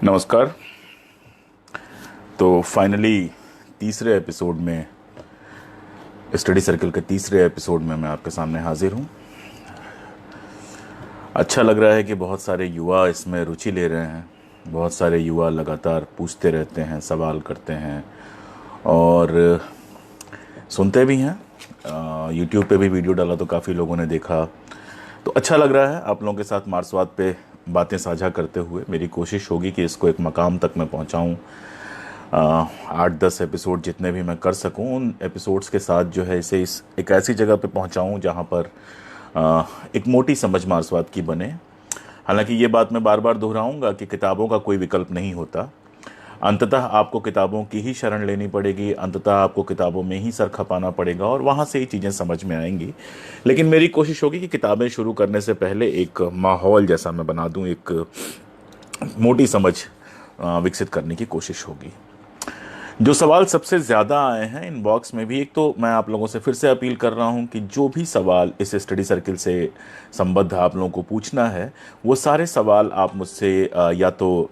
नमस्कार। तो फाइनली तीसरे एपिसोड में, स्टडी सर्कल के तीसरे एपिसोड में मैं आपके सामने हाजिर हूँ। अच्छा लग रहा है कि बहुत सारे युवा इसमें रुचि ले रहे हैं। बहुत सारे युवा लगातार पूछते रहते हैं, सवाल करते हैं और सुनते भी हैं। यूट्यूब पे भी वीडियो डाला तो काफ़ी लोगों ने देखा, तो अच्छा लग रहा है आप लोगों के साथ मार्क्सवाद पे बातें साझा करते हुए। मेरी कोशिश होगी कि इसको एक मकाम तक मैं पहुंचाऊं। 8-10 एपिसोड जितने भी मैं कर सकूं, उन एपिसोड्स के साथ जो है इसे एक ऐसी जगह पे पहुंचाऊं जहां पर एक मोटी समझ मार्क्सवाद की बने। हालांकि ये बात मैं बार बार दोहराऊंगा कि किताबों का कोई विकल्प नहीं होता। अंततः आपको किताबों की ही शरण लेनी पड़ेगी, अंततः आपको किताबों में ही सर खपाना पड़ेगा और वहाँ से ही चीज़ें समझ में आएंगी। लेकिन मेरी कोशिश होगी कि किताबें शुरू करने से पहले एक माहौल जैसा मैं बना दूँ, एक मोटी समझ विकसित करने की कोशिश होगी। जो सवाल सबसे ज़्यादा आए हैं इनबॉक्स में भी, एक तो मैं आप लोगों से फिर से अपील कर रहा हूं कि जो भी सवाल इस स्टडी सर्किल से संबद्ध आप लोगों को पूछना है, वो सारे सवाल आप मुझसे या तो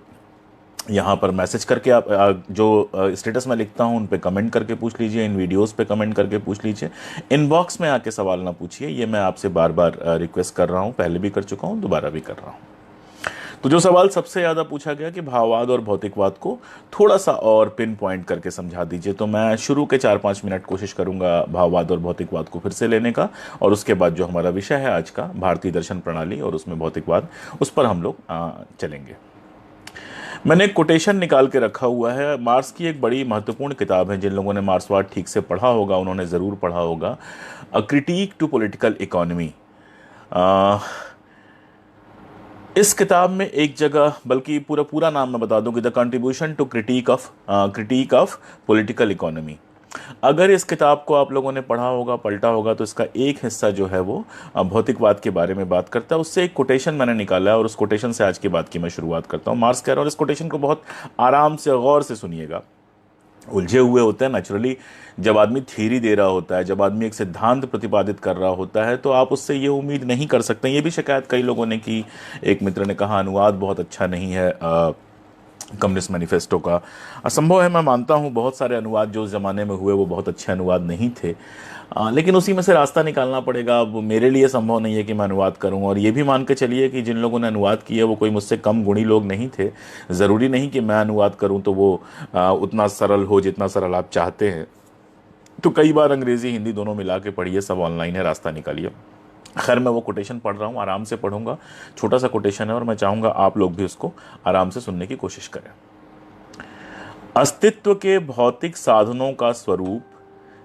यहाँ पर मैसेज करके आप जो स्टेटस में लिखता हूँ उन पे कमेंट करके पूछ लीजिए, इन वीडियोस पे कमेंट करके पूछ लीजिए। इनबॉक्स में आके सवाल ना पूछिए, ये मैं आपसे बार बार रिक्वेस्ट कर रहा हूँ, पहले भी कर चुका हूँ, दोबारा भी कर रहा हूँ। तो जो सवाल सबसे ज़्यादा पूछा गया कि भाववाद और भौतिकवाद को थोड़ा सा और पिन पॉइंट करके समझा दीजिए, तो मैं शुरू के 4-5 मिनट कोशिश करूंगा भाववाद और भौतिकवाद को फिर से लेने का, और उसके बाद जो हमारा विषय है आज का, भारतीय दर्शन प्रणाली और उसमें भौतिकवाद, उस पर हम लोग चलेंगे। मैंने एक कोटेशन निकाल के रखा हुआ है। मार्क्स की एक बड़ी महत्वपूर्ण किताब है, जिन लोगों ने मार्क्सवाद ठीक से पढ़ा होगा उन्होंने ज़रूर पढ़ा होगा, a critique to political economy. इस किताब में एक जगह, बल्कि पूरा पूरा नाम मैं बता दूं कि the contribution to critique of political economy. अगर इस किताब को आप लोगों ने पढ़ा होगा, पलटा होगा, तो इसका एक हिस्सा जो है वो भौतिकवाद के बारे में बात करता है। उससे एक कोटेशन मैंने निकाला है और उस कोटेशन से आज की बात की मैं शुरुआत करता हूँ। मार्क्स कह रहा हूँ, इस कोटेशन को बहुत आराम से, गौर से सुनिएगा। उलझे हुए होते हैं नेचुरली, जब आदमी थ्योरी दे रहा होता है, जब आदमी एक सिद्धांत प्रतिपादित कर रहा होता है, तो आप उससे ये उम्मीद नहीं कर सकते। ये भी शिकायत कई लोगों ने की। एक मित्र ने कहा अनुवाद बहुत अच्छा नहीं है कम्युनिस्ट मैनिफेस्टो का। असंभव है, मैं मानता हूँ बहुत सारे अनुवाद जो उस ज़माने में हुए वो बहुत अच्छे अनुवाद नहीं थे, लेकिन उसी में से रास्ता निकालना पड़ेगा। अब मेरे लिए संभव नहीं है कि मैं अनुवाद करूँ, और ये भी मान के चलिए कि जिन लोगों ने अनुवाद किया वो कोई मुझसे कम गुणी लोग नहीं थे। ज़रूरी नहीं कि मैं अनुवाद करूँ तो वो उतना सरल हो जितना सरल आप चाहते हैं। तो कई बार अंग्रेज़ी हिंदी दोनों मिला के पढ़िए, सब ऑनलाइन है, रास्ता निकालिए। खैर, मैं वो कोटेशन पढ़ रहा हूँ, आराम से पढ़ूंगा। छोटा सा कोटेशन है और मैं चाहूँगा आप लोग भी उसको आराम से सुनने की कोशिश करें। अस्तित्व के भौतिक साधनों का स्वरूप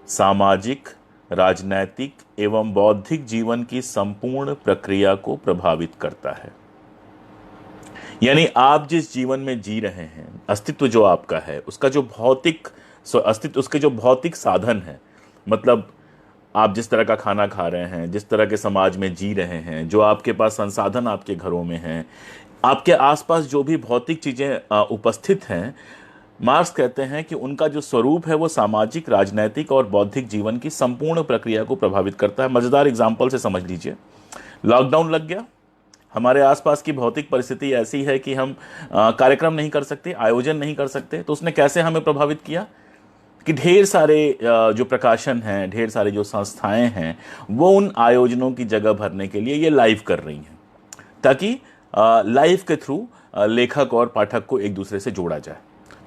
सामाजिक, राजनैतिक एवं बौद्धिक जीवन की संपूर्ण प्रक्रिया को प्रभावित करता है। यानी आप जिस जीवन में जी रहे हैं, अस्तित्व जो आपका है, उसका जो भौतिक अस्तित्व, उसके जो भौतिक साधन है, मतलब आप जिस तरह का खाना खा रहे हैं, जिस तरह के समाज में जी रहे हैं, जो आपके पास संसाधन आपके घरों में हैं, आपके आसपास जो भी भौतिक चीज़ें उपस्थित हैं, मार्क्स कहते हैं कि उनका जो स्वरूप है वो सामाजिक, राजनैतिक और बौद्धिक जीवन की संपूर्ण प्रक्रिया को प्रभावित करता है। मज़ेदार एग्जाम्पल से समझ लीजिए। लॉकडाउन लग गया, हमारे आसपास की भौतिक परिस्थिति ऐसी है कि हम कार्यक्रम नहीं कर सकते, आयोजन नहीं कर सकते। तो उसने कैसे हमें प्रभावित किया कि ढेर सारे जो प्रकाशन हैं, ढेर सारे जो संस्थाएं हैं, वो उन आयोजनों की जगह भरने के लिए ये लाइव कर रही हैं, ताकि लाइव के थ्रू लेखक और पाठक को एक दूसरे से जोड़ा जाए।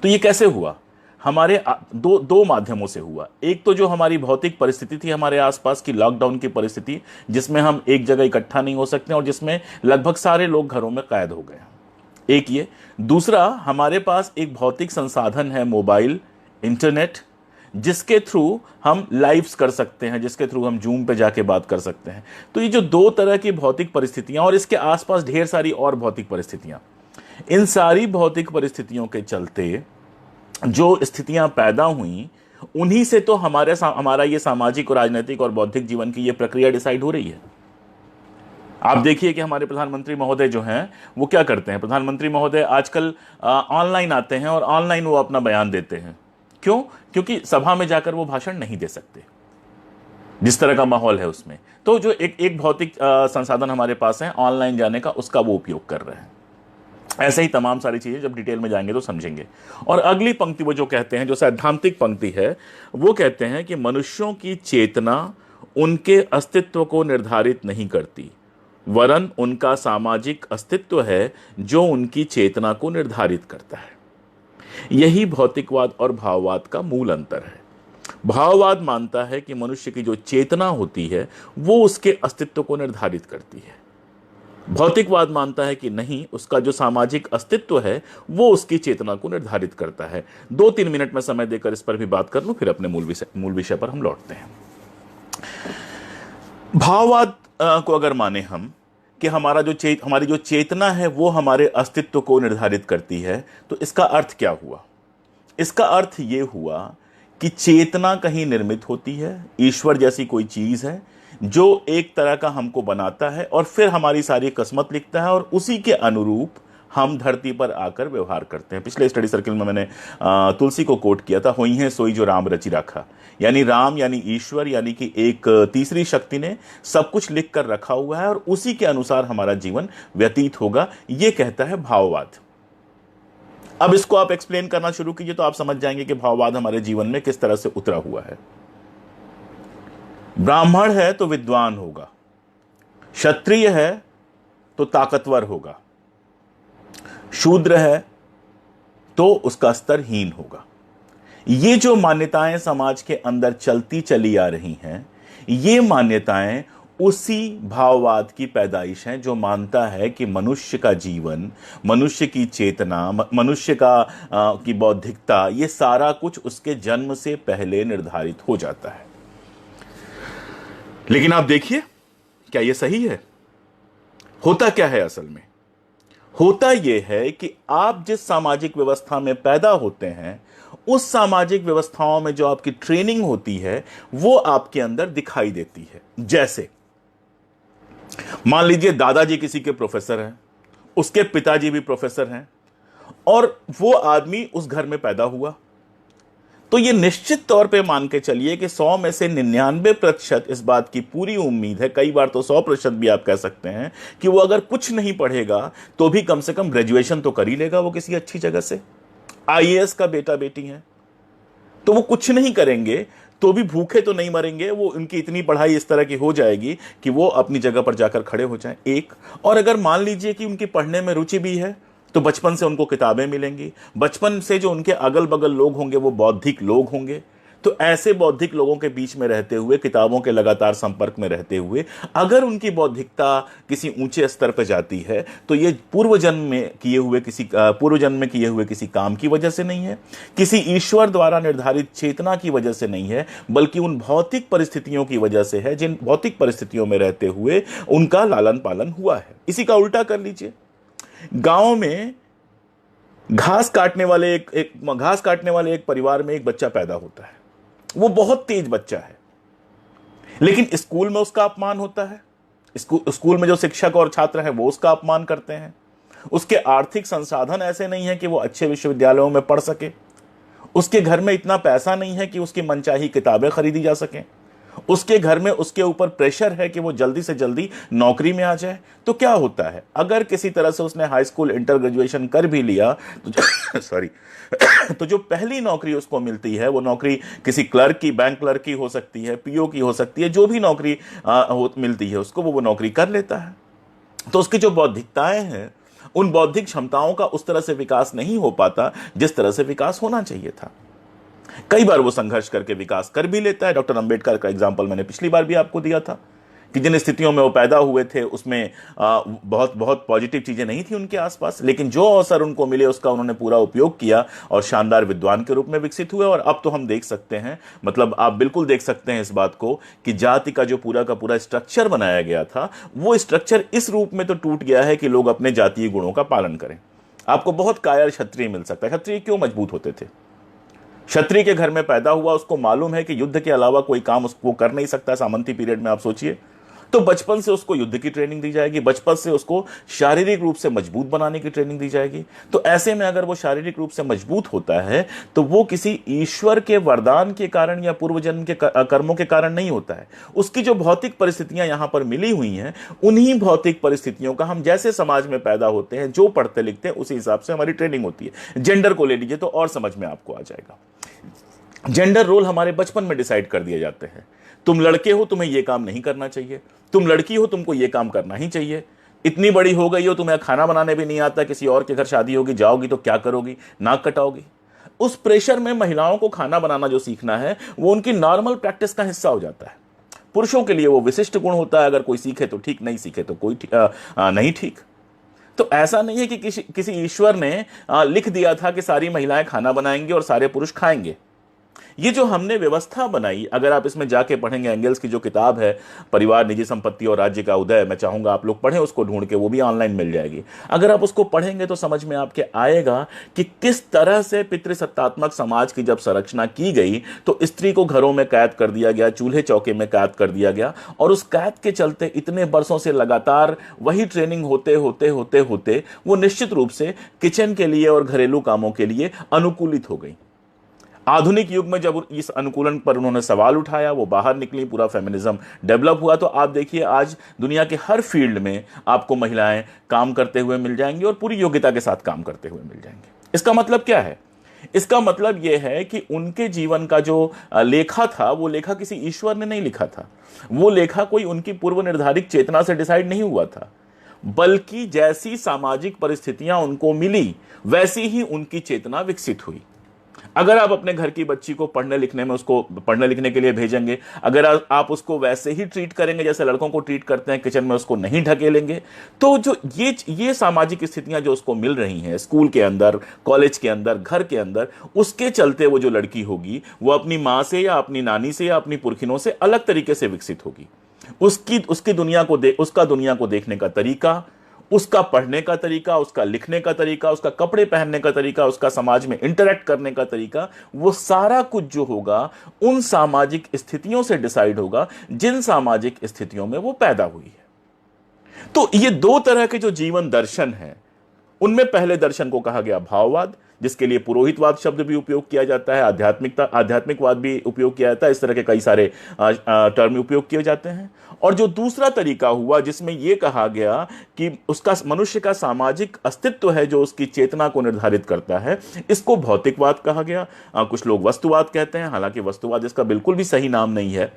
तो ये कैसे हुआ? हमारे दो माध्यमों से हुआ। एक तो जो हमारी भौतिक परिस्थिति थी हमारे आसपास की, लॉकडाउन की परिस्थिति, जिसमें हम एक जगह इकट्ठा नहीं हो सकते और जिसमें लगभग सारे लोग घरों में कैद हो गए। एक ये। दूसरा, हमारे पास एक भौतिक संसाधन है, मोबाइल, इंटरनेट, जिसके थ्रू हम लाइव्स कर सकते हैं, जिसके थ्रू हम जूम पे जाके बात कर सकते हैं। तो ये जो दो तरह की भौतिक परिस्थितियां और इसके आसपास ढेर सारी और भौतिक परिस्थितियां, इन सारी भौतिक परिस्थितियों के चलते जो स्थितियां पैदा हुई, उन्हीं से तो हमारा ये सामाजिक और राजनीतिक और बौद्धिक जीवन की ये प्रक्रिया डिसाइड हो रही है। आप देखिए कि हमारे प्रधानमंत्री महोदय जो हैं वो क्या करते हैं। प्रधानमंत्री महोदय आजकल ऑनलाइन आते हैं और ऑनलाइन वो अपना बयान देते हैं। क्यों? क्योंकि सभा में जाकर वो भाषण नहीं दे सकते, जिस तरह का माहौल है उसमें। तो जो एक भौतिक संसाधन हमारे पास है ऑनलाइन जाने का, उसका वो उपयोग कर रहे हैं। ऐसे ही तमाम सारी चीजें जब डिटेल में जाएंगे तो समझेंगे। और अगली पंक्ति वो जो कहते हैं, जो सैद्धांतिक पंक्ति है, वो कहते हैं कि मनुष्यों की चेतना उनके अस्तित्व को निर्धारित नहीं करती, वरन उनका सामाजिक अस्तित्व है जो उनकी चेतना को निर्धारित करता है। यही भौतिकवाद और भाववाद का मूल अंतर है। भाववाद मानता है कि मनुष्य की जो चेतना होती है वो उसके अस्तित्व को निर्धारित करती है। भौतिकवाद मानता है कि नहीं, उसका जो सामाजिक अस्तित्व है वो उसकी चेतना को निर्धारित करता है। 2-3 मिनट में समय देकर इस पर भी बात कर लूं, फिर अपने मूल विषय पर हम लौटते हैं। भाववाद को अगर माने हम कि हमारी जो चेतना है वो हमारे अस्तित्व को निर्धारित करती है, तो इसका अर्थ क्या हुआ? इसका अर्थ ये हुआ कि चेतना कहीं निर्मित होती है, ईश्वर जैसी कोई चीज है जो एक तरह का हमको बनाता है और फिर हमारी सारी किस्मत लिखता है और उसी के अनुरूप हम धरती पर आकर व्यवहार करते हैं। पिछले स्टडी सर्किल में मैंने तुलसी को कोट किया था, होई है सोई जो राम रचि रखा। यानी राम यानी ईश्वर यानी कि एक तीसरी शक्ति ने सब कुछ लिख कर रखा हुआ है और उसी के अनुसार हमारा जीवन व्यतीत होगा, ये कहता है भाववाद। अब इसको आप एक्सप्लेन करना शुरू कीजिए तो आप समझ जाएंगे कि भाववाद हमारे जीवन में किस तरह से उतरा हुआ है। ब्राह्मण है तो विद्वान होगा, क्षत्रिय है तो ताकतवर होगा, शूद्र है तो उसका स्तर हीन होगा। ये जो मान्यताएं समाज के अंदर चलती चली आ रही हैं, ये मान्यताएं उसी भाववाद की पैदाइश हैं जो मानता है कि मनुष्य का जीवन, मनुष्य की चेतना, मनुष्य की बौद्धिकता, ये सारा कुछ उसके जन्म से पहले निर्धारित हो जाता है। लेकिन आप देखिए, क्या यह सही है? होता क्या है असल में? होता यह है कि आप जिस सामाजिक व्यवस्था में पैदा होते हैं, उस सामाजिक व्यवस्थाओं में जो आपकी ट्रेनिंग होती है वो आपके अंदर दिखाई देती है। जैसे मान लीजिए दादाजी किसी के प्रोफेसर हैं, उसके पिताजी भी प्रोफेसर हैं और वो आदमी उस घर में पैदा हुआ, तो ये निश्चित तौर पे मान के चलिए कि 100 में से 99% इस बात की पूरी उम्मीद है, कई बार तो 100% भी आप कह सकते हैं, कि वो अगर कुछ नहीं पढ़ेगा तो भी कम से कम ग्रेजुएशन तो कर ही लेगा वो किसी अच्छी जगह से। आईएएस का बेटा बेटी है तो वो कुछ नहीं करेंगे तो भी भूखे तो नहीं मरेंगे, वो उनकी इतनी पढ़ाई इस तरह की हो जाएगी कि वो अपनी जगह पर जाकर खड़े हो जाएं। एक और अगर मान लीजिए कि उनकी पढ़ने में रुचि भी है तो बचपन से उनको किताबें मिलेंगी, बचपन से जो उनके अगल बगल लोग होंगे वो बौद्धिक लोग होंगे। तो ऐसे बौद्धिक लोगों के बीच में रहते हुए, किताबों के लगातार संपर्क में रहते हुए, अगर उनकी बौद्धिकता किसी ऊंचे स्तर पर जाती है तो ये पूर्व जन्म में किए हुए किसी काम की वजह से नहीं है, किसी ईश्वर द्वारा निर्धारित चेतना की वजह से नहीं है, बल्कि उन भौतिक परिस्थितियों की वजह से है जिन भौतिक परिस्थितियों में रहते हुए उनका लालन पालन हुआ है। इसी का उल्टा कर लीजिए, गांव में घास काटने वाले एक परिवार में एक बच्चा पैदा होता है, वो बहुत तेज बच्चा है, लेकिन स्कूल में उसका अपमान होता है। स्कूल में जो शिक्षक और छात्र हैं वो उसका अपमान करते हैं। उसके आर्थिक संसाधन ऐसे नहीं है कि वो अच्छे विश्वविद्यालयों में पढ़ सके, उसके घर में इतना पैसा नहीं है कि उसकी मनचाही किताबें खरीदी जा सकें, उसके घर में उसके ऊपर प्रेशर है कि वो जल्दी से जल्दी नौकरी में आ जाए। तो क्या होता है, अगर किसी तरह से उसने हाई स्कूल इंटर ग्रेजुएशन कर भी लिया तो तो जो पहली नौकरी उसको मिलती है वो नौकरी किसी क्लर्क की, बैंक क्लर्क की हो सकती है, पीओ की हो सकती है, जो भी नौकरी मिलती है उसको वो नौकरी कर लेता है। तो उसकी जो बौद्धिकताएं हैं, उन बौद्धिक क्षमताओं का उस तरह से विकास नहीं हो पाता जिस तरह से विकास होना चाहिए था। कई बार वो संघर्ष करके विकास कर भी लेता है। डॉक्टर अंबेडकर का एग्जाम्पल मैंने पिछली बार भी आपको दिया था कि जिन स्थितियों में वो पैदा हुए थे उसमें बहुत बहुत पॉजिटिव चीजें नहीं थी उनके आसपास, लेकिन जो अवसर उनको मिले उसका उन्होंने पूरा उपयोग किया और शानदार विद्वान के रूप में विकसित हुए। और अब तो हम देख सकते हैं, मतलब आप बिल्कुल देख सकते हैं इस बात को कि जाति का जो पूरा का पूरा स्ट्रक्चर बनाया गया था वो स्ट्रक्चर इस रूप में तो टूट गया है कि लोग अपने जातीय गुणों का पालन करें। आपको बहुत कायर क्षत्रिय मिल सकता है। क्षत्रिय क्यों मजबूत होते थे? क्षत्रिय के घर में पैदा हुआ, उसको मालूम है कि युद्ध के अलावा कोई काम उसको कर नहीं सकता। सामंती पीरियड में आप सोचिए तो बचपन से उसको युद्ध की ट्रेनिंग दी जाएगी, बचपन से उसको शारीरिक रूप से मजबूत बनाने की ट्रेनिंग दी जाएगी। तो ऐसे में अगर वो शारीरिक रूप से मजबूत होता है तो वो किसी ईश्वर के वरदान के कारण या पूर्व जन्म के कर्मों के कारण नहीं होता है। उसकी जो भौतिक परिस्थितियां यहां पर मिली हुई हैं, उन्हीं भौतिक परिस्थितियों का हम जैसे समाज में पैदा होते हैं, जो पढ़ते लिखते हैं, उसी हिसाब से हमारी ट्रेनिंग होती है। जेंडर को ले लीजिए तो और समझ में आपको आ जाएगा। जेंडर रोल हमारे बचपन में डिसाइड कर दिए जाते हैं। तुम लड़के हो, तुम्हें यह काम नहीं करना चाहिए। तुम लड़की हो, तुमको यह काम करना ही चाहिए। इतनी बड़ी हो गई हो, तुम्हें खाना बनाने भी नहीं आता, किसी और के घर शादी होगी, जाओगी तो क्या करोगी, नाक कटाओगी। उस प्रेशर में महिलाओं को खाना बनाना जो सीखना है वो उनकी नॉर्मल प्रैक्टिस का हिस्सा हो जाता है। पुरुषों के लिए वो विशिष्ट गुण होता है, अगर कोई सीखे तो ठीक, नहीं सीखे तो कोई नहीं ठीक। तो ऐसा नहीं है कि किसी ईश्वर ने लिख दिया था कि सारी महिलाएं खाना बनाएंगी और सारे पुरुष खाएंगे। ये जो हमने व्यवस्था बनाई, अगर आप इसमें जाके पढ़ेंगे, एंगल्स की जो किताब है परिवार, निजी संपत्ति और राज्य का उदय, मैं चाहूंगा आप लोग पढ़ें उसको, ढूंढ के, वो भी ऑनलाइन मिल जाएगी। अगर आप उसको पढ़ेंगे तो समझ में आपके आएगा कि किस तरह से पितृसत्तात्मक समाज की जब संरचना की गई तो स्त्री को घरों में कैद कर दिया गया, चूल्हे चौके में कैद कर दिया गया, और उस कैद के चलते इतने बरसों से लगातार वही ट्रेनिंग होते होते होते होते वो निश्चित रूप से किचन के लिए और घरेलू कामों के लिए अनुकूलित हो गई। आधुनिक युग में जब इस अनुकूलन पर उन्होंने सवाल उठाया, वो बाहर निकली, पूरा फेमिनिज्म डेवलप हुआ, तो आप देखिए आज दुनिया के हर फील्ड में आपको महिलाएं काम करते हुए मिल जाएंगी और पूरी योग्यता के साथ काम करते हुए मिल जाएंगे। इसका मतलब क्या है? इसका मतलब यह है कि उनके जीवन का जो लेखा था, वो लेखा किसी ईश्वर ने नहीं लिखा था। वो लेखा कोई उनकी पूर्व निर्धारित चेतना से डिसाइड नहीं हुआ था, बल्कि जैसी सामाजिक परिस्थितियां उनको मिली वैसी ही उनकी चेतना विकसित हुई। अगर आप अपने घर की बच्ची को पढ़ने लिखने में, उसको पढ़ने लिखने के लिए भेजेंगे, अगर आप उसको वैसे ही ट्रीट करेंगे जैसे लड़कों को ट्रीट करते हैं, किचन में उसको नहीं ढकेलेंगे, तो जो ये सामाजिक स्थितियां जो उसको मिल रही हैं स्कूल के अंदर, कॉलेज के अंदर, घर के अंदर, उसके चलते वो जो लड़की होगी वो अपनी मां से या अपनी नानी से या अपनी पुरखिनों से अलग तरीके से विकसित होगी। उसका दुनिया को देखने का तरीका, उसका पढ़ने का तरीका, उसका लिखने का तरीका, उसका कपड़े पहनने का तरीका, उसका समाज में इंटरेक्ट करने का तरीका, वो सारा कुछ जो होगा उन सामाजिक स्थितियों से डिसाइड होगा जिन सामाजिक स्थितियों में वो पैदा हुई है। तो ये दो तरह के जो जीवन दर्शन हैं, उनमें पहले दर्शन को कहा गया भाववाद, जिसके लिए पुरोहितवाद शब्द भी उपयोग किया जाता है, आध्यात्मिकवाद भी उपयोग किया जाता है, इस तरह के कई सारे टर्म उपयोग किए जाते हैं। और जो दूसरा तरीका हुआ जिसमें यह कहा गया कि उसका मनुष्य का सामाजिक अस्तित्व है जो उसकी चेतना को निर्धारित करता है, इसको भौतिकवाद कहा गया। कुछ लोग वस्तुवाद कहते हैं, हालांकि वस्तुवाद इसका बिल्कुल भी सही नाम नहीं है,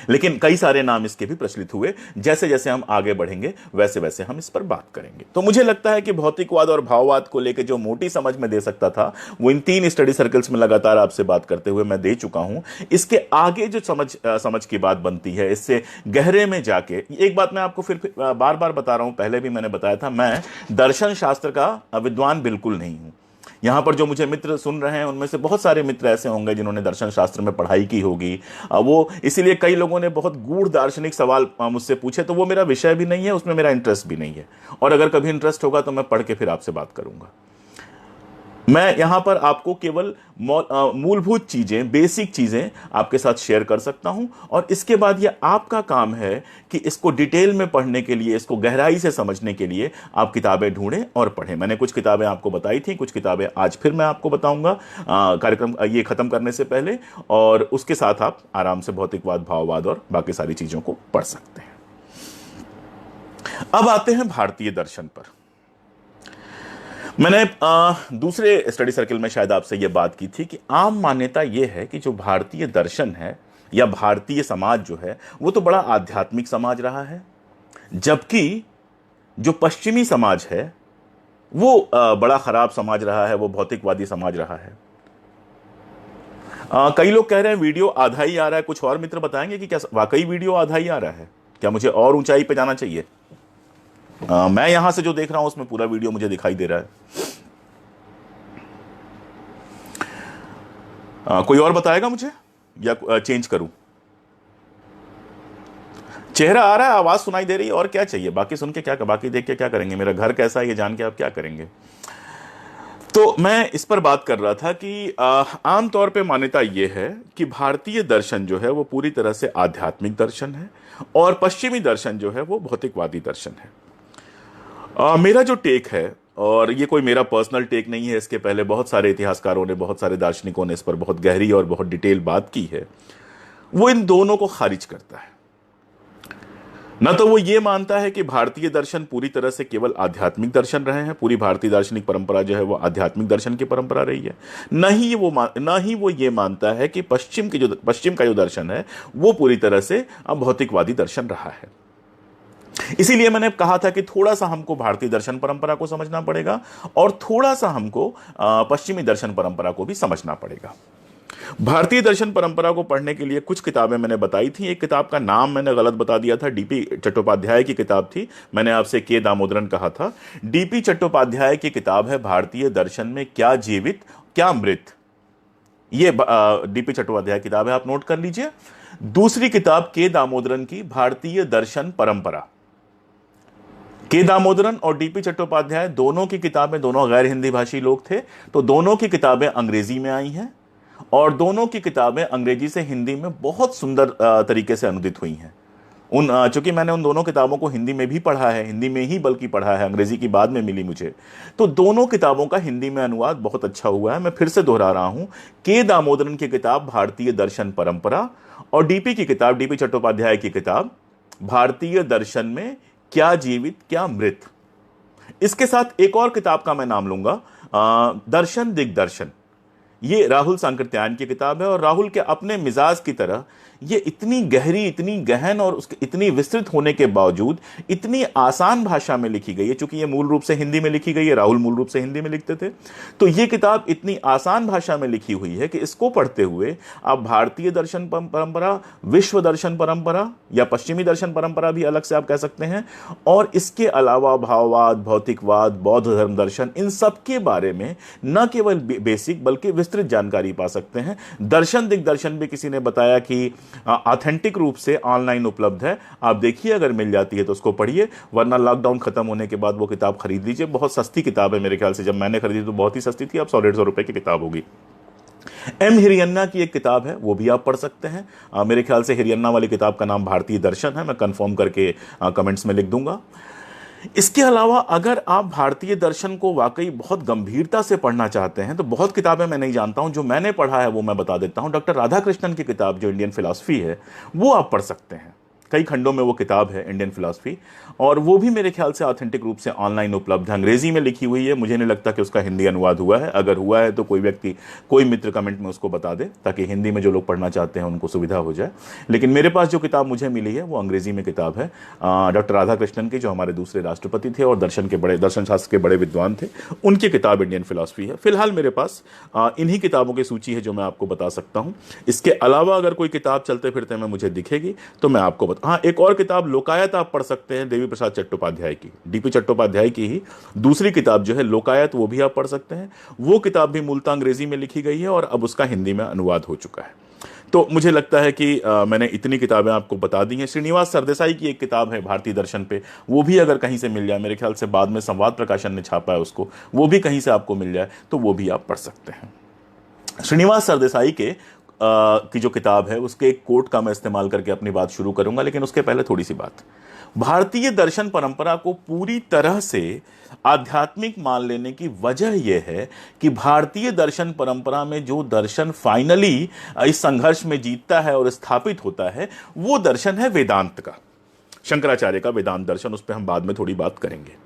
लेकिन कई सारे नाम इसके भी प्रचलित हुए। जैसे जैसे हम आगे बढ़ेंगे वैसे वैसे हम इस पर बात करेंगे। तो मुझे लगता है कि भौतिकवाद और भाववाद को लेकर जो मोटी समझ में दे सकता था वो इन 3 स्टडी सर्कल्स में लगातार आपसे बात करते हुए मैं दे चुका हूं। इसके आगे जो समझ की बात बनती है, इससे गहरे में जाके एक बात मैं आपको फिर बार बार बता रहा हूं, पहले भी मैंने बताया था, मैं दर्शन शास्त्र का विद्वान बिल्कुल नहीं हूं। यहां पर जो मुझे मित्र सुन रहे हैं उनमें से बहुत सारे मित्र ऐसे होंगे जिन्होंने दर्शन शास्त्र में पढ़ाई की होगी। वो इसीलिए कई लोगों ने बहुत गूढ़ दार्शनिक सवाल मुझसे पूछे, तो वो मेरा विषय भी नहीं है, उसमें मेरा इंटरेस्ट भी नहीं है, और अगर कभी इंटरेस्ट होगा तो मैं पढ़ के फिर आपसे बात करूंगा। मैं यहां पर आपको केवल मूलभूत चीजें, बेसिक चीजें आपके साथ शेयर कर सकता हूं, और इसके बाद यह आपका काम है कि इसको डिटेल में पढ़ने के लिए, इसको गहराई से समझने के लिए आप किताबें ढूंढें और पढ़ें। मैंने कुछ किताबें आपको बताई थी, कुछ किताबें आज फिर मैं आपको बताऊंगा कार्यक्रम ये खत्म करने से पहले, और उसके साथ आप आराम से भौतिकवाद, भाववाद और बाकी सारी चीजों को पढ़ सकते हैं। अब आते हैं भारतीय दर्शन पर। मैंने दूसरे स्टडी सर्कल में शायद आपसे यह बात की थी कि आम मान्यता यह है कि जो भारतीय दर्शन है या भारतीय समाज जो है वो तो बड़ा आध्यात्मिक समाज रहा है, जबकि जो पश्चिमी समाज है वो बड़ा खराब समाज रहा है, वो भौतिकवादी समाज रहा है। कई लोग कह रहे हैं वीडियो आधा ही आ रहा है। कुछ और मित्र बताएंगे कि क्या वाकई वीडियो आधा ही आ रहा है? क्या मुझे और ऊंचाई पे जाना चाहिए? मैं यहां से जो देख रहा हूं उसमें पूरा वीडियो मुझे दिखाई दे रहा है। कोई और बताएगा मुझे, या चेंज करूं? चेहरा आ रहा है, आवाज सुनाई दे रही है, और क्या चाहिए? बाकी सुन के क्या, बाकी देख के क्या करेंगे? मेरा घर कैसा है ये जान के आप क्या करेंगे? तो मैं इस पर बात कर रहा था कि आम तौर पे मान्यता ये है कि भारतीय दर्शन जो है वो पूरी तरह से आध्यात्मिक दर्शन है और पश्चिमी दर्शन जो है वो भौतिकवादी दर्शन है। मेरा जो टेक है, और ये कोई मेरा पर्सनल टेक नहीं है, इसके पहले बहुत सारे इतिहासकारों ने, बहुत सारे दार्शनिकों ने इस पर बहुत गहरी और बहुत डिटेल बात की है, वो इन दोनों को खारिज करता है। न तो वो ये मानता है कि भारतीय दर्शन पूरी तरह से केवल आध्यात्मिक दर्शन रहे हैं, पूरी भारतीय दार्शनिक परंपरा जो है वो आध्यात्मिक दर्शन की परंपरा रही है, न ही वो ये मानता है कि पश्चिम का जो दर्शन है वो पूरी तरह से भौतिकवादी दर्शन रहा है। इसीलिए मैंने कहा था कि थोड़ा सा हमको भारतीय दर्शन परंपरा को समझना पड़ेगा और थोड़ा सा हमको पश्चिमी दर्शन परंपरा को भी समझना पड़ेगा। भारतीय दर्शन परंपरा को पढ़ने के लिए कुछ किताबें मैंने बताई थी। एक किताब का नाम मैंने गलत बता दिया था, डीपी चट्टोपाध्याय की किताब थी, मैंने आपसे के दामोदरन कहा था। डीपी चट्टोपाध्याय की किताब है भारतीय दर्शन में क्या जीवित क्या मृत। ये डीपी चट्टोपाध्याय की किताब है, आप नोट कर लीजिए। दूसरी किताब के दामोदरन की भारतीय दर्शन परंपरा। के दामोदरन और डीपी चट्टोपाध्याय दोनों की किताबें, दोनों गैर हिंदी भाषी लोग थे, तो दोनों की किताबें अंग्रेजी में आई हैं और दोनों की किताबें अंग्रेजी से हिंदी में बहुत सुंदर तरीके से अनुदित हुई हैं। चूंकि मैंने उन दोनों किताबों को हिंदी में भी पढ़ा है, हिंदी में ही बल्कि पढ़ा है, अंग्रेजी की बाद में मिली मुझे, तो दोनों किताबों का हिंदी में अनुवाद बहुत अच्छा हुआ है। मैं फिर से दोहरा रहा हूं, के दामोदरन की किताब भारतीय दर्शन परंपरा और डीपी की किताब, डीपी चट्टोपाध्याय की किताब भारतीय दर्शन में क्या जीवित क्या मृत। इसके साथ एक और किताब का मैं नाम लूंगा, दर्शन दिग्दर्शन। ये राहुल सांकृत्यायन की किताब है और राहुल के अपने मिजाज की तरह ये इतनी गहरी, इतनी गहन और उसके इतनी विस्तृत होने के बावजूद इतनी आसान भाषा में लिखी गई है। चूंकि ये मूल रूप से हिंदी में लिखी गई है, राहुल मूल रूप से हिंदी में लिखते थे, तो ये किताब इतनी आसान भाषा में लिखी हुई है कि इसको पढ़ते हुए आप भारतीय दर्शन परंपरा, विश्व दर्शन परंपरा या पश्चिमी दर्शन परंपरा भी अलग से आप कह सकते हैं, और इसके अलावा भाववाद, भौतिकवाद, बौद्ध धर्म दर्शन, इन सब के बारे में न केवल बेसिक बल्कि विस्तृत जानकारी पा सकते हैं। दर्शन दिग्दर्शन भी किसी ने बताया कि ऑथेंटिक रूप से ऑनलाइन उपलब्ध है, आप देखिए, अगर मिल जाती है तो उसको पढ़िए, वरना लॉकडाउन खत्म होने के बाद वो किताब खरीद लीजिए। बहुत सस्ती किताब है, मेरे ख्याल से जब मैंने खरीदी तो बहुत ही सस्ती थी, अब 100-150 रुपए की किताब होगी। एम हिरियन्ना की एक किताब है, वो भी आप पढ़ सकते हैं। मेरे ख्याल से हिरियन्ना वाली किताब का नाम भारतीय दर्शन है, मैं कंफर्म करके कमेंट्स में लिख दूंगा। इसके अलावा अगर आप भारतीय दर्शन को वाकई बहुत गंभीरता से पढ़ना चाहते हैं तो बहुत किताबें मैं नहीं जानता हूं, जो मैंने पढ़ा है वो मैं बता देता हूं। डॉक्टर राधाकृष्णन की किताब जो इंडियन फिलॉसफी है वो आप पढ़ सकते हैं, कई खंडों में वो किताब है इंडियन फिलॉसफी, और वो भी मेरे ख्याल से ऑथेंटिक रूप से ऑनलाइन उपलब्ध है, अंग्रेजी में लिखी हुई है। मुझे नहीं लगता कि उसका हिंदी अनुवाद हुआ है, अगर हुआ है तो कोई व्यक्ति, कोई मित्र कमेंट में उसको बता दे, ताकि हिंदी में जो लोग पढ़ना चाहते हैं उनको सुविधा हो जाए। लेकिन मेरे पास जो किताब मुझे मिली है वो अंग्रेजी में किताब है, डॉक्टर राधाकृष्णन की, जो हमारे दूसरे राष्ट्रपति थे और दर्शन शास्त्र के बड़े विद्वान थे, उनकी किताब इंडियन फिलॉसफी है। फिलहाल मेरे पास इन्हीं किताबों की सूची है जो मैं आपको बता सकता हूँ। इसके अलावा अगर कोई किताब चलते फिरते में मुझे दिखेगी तो मैं आपको हाँ, एक और किताब लोकायत आप पढ़ सकते हैं, देवी प्रसाद चट्टोपाध्याय की, डीपी चट्टोपाध्याय की ही दूसरी किताब जो है लोकायत, वो भी आप पढ़ सकते हैं। वो किताब भी मूलतः अंग्रेजी में लिखी गई है और अब उसका हिंदी में अनुवाद हो चुका है। तो मुझे लगता है कि मैंने इतनी किताबें आपको बता दी हैं। श्रीनिवास सरदेसाई की एक किताब है भारतीय दर्शन पे, वो भी अगर कहीं से मिल जाए, मेरे ख्याल से बाद में संवाद प्रकाशन ने छापा है उसको, वो भी कहीं से आपको मिल जाए तो वो भी आप पढ़ सकते हैं। श्रीनिवास सरदेसाई के की जो किताब है उसके एक कोट का मैं इस्तेमाल करके अपनी बात शुरू करूंगा, लेकिन उसके पहले थोड़ी सी बात। भारतीय दर्शन परंपरा को पूरी तरह से आध्यात्मिक मान लेने की वजह यह है कि भारतीय दर्शन परंपरा में जो दर्शन फाइनली इस संघर्ष में जीतता है और स्थापित होता है, वो दर्शन है वेदांत का, शंकराचार्य का वेदांत दर्शन। उस पर हम बाद में थोड़ी बात करेंगे।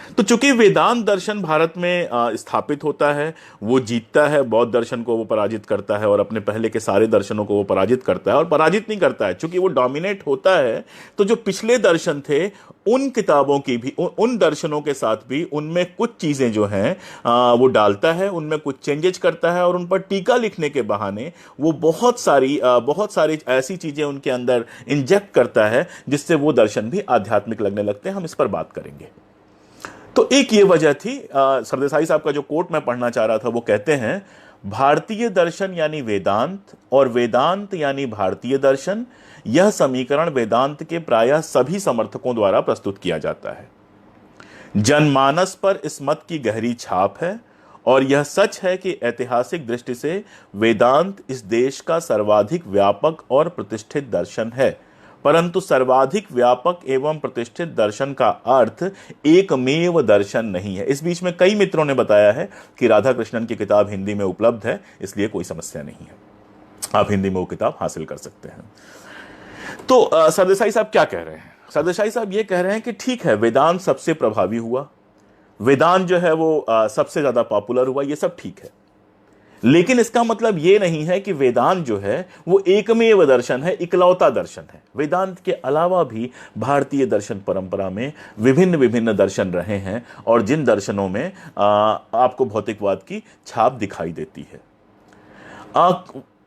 तो चूंकि वेदांत दर्शन भारत में स्थापित होता है, वो जीतता है, बौद्ध दर्शन को वो पराजित करता है और अपने पहले के सारे दर्शनों को वो पराजित करता है, और पराजित नहीं करता है, चूंकि वो डोमिनेट होता है, तो जो पिछले दर्शन थे उन किताबों की भी, उन दर्शनों के साथ भी उनमें कुछ चीजें जो हैं वो डालता है, उनमें कुछ चेंजेस करता है, और उन पर टीका लिखने के बहाने वो बहुत सारी ऐसी चीजें उनके अंदर इंजेक्ट करता है जिससे वो दर्शन भी आध्यात्मिक लगने लगते हैं। हम इस पर बात करेंगे। तो एक ये वजह थी। सरदेसाई साहब का जो कोट मैं पढ़ना चाह रहा था, वो कहते हैं, भारतीय दर्शन यानी वेदांत और वेदांत यानी भारतीय दर्शन, यह समीकरण वेदांत के प्रायः सभी समर्थकों द्वारा प्रस्तुत किया जाता है। जनमानस पर इस मत की गहरी छाप है और यह सच है कि ऐतिहासिक दृष्टि से वेदांत इस देश का सर्वाधिक व्यापक और प्रतिष्ठित दर्शन है, परंतु सर्वाधिक व्यापक एवं प्रतिष्ठित दर्शन का अर्थ एकमेव दर्शन नहीं है। इस बीच में कई मित्रों ने बताया है कि राधा कृष्णन की किताब हिंदी में उपलब्ध है, इसलिए कोई समस्या नहीं है, आप हिंदी में वो किताब हासिल कर सकते हैं। तो सरदेसाई साहब क्या कह रहे हैं? सरदेसाई साहब ये कह रहे हैं कि ठीक है, वेदांत सबसे प्रभावी हुआ, वेदांत जो है वो सबसे ज्यादा पॉपुलर हुआ, ये सब ठीक है, लेकिन इसका मतलब यह नहीं है कि वेदांत जो है वो एकमेव दर्शन है, इकलौता दर्शन है। वेदांत के अलावा भी भारतीय दर्शन परंपरा में विभिन्न विभिन्न दर्शन रहे हैं, और जिन दर्शनों में आपको भौतिकवाद की छाप दिखाई देती है।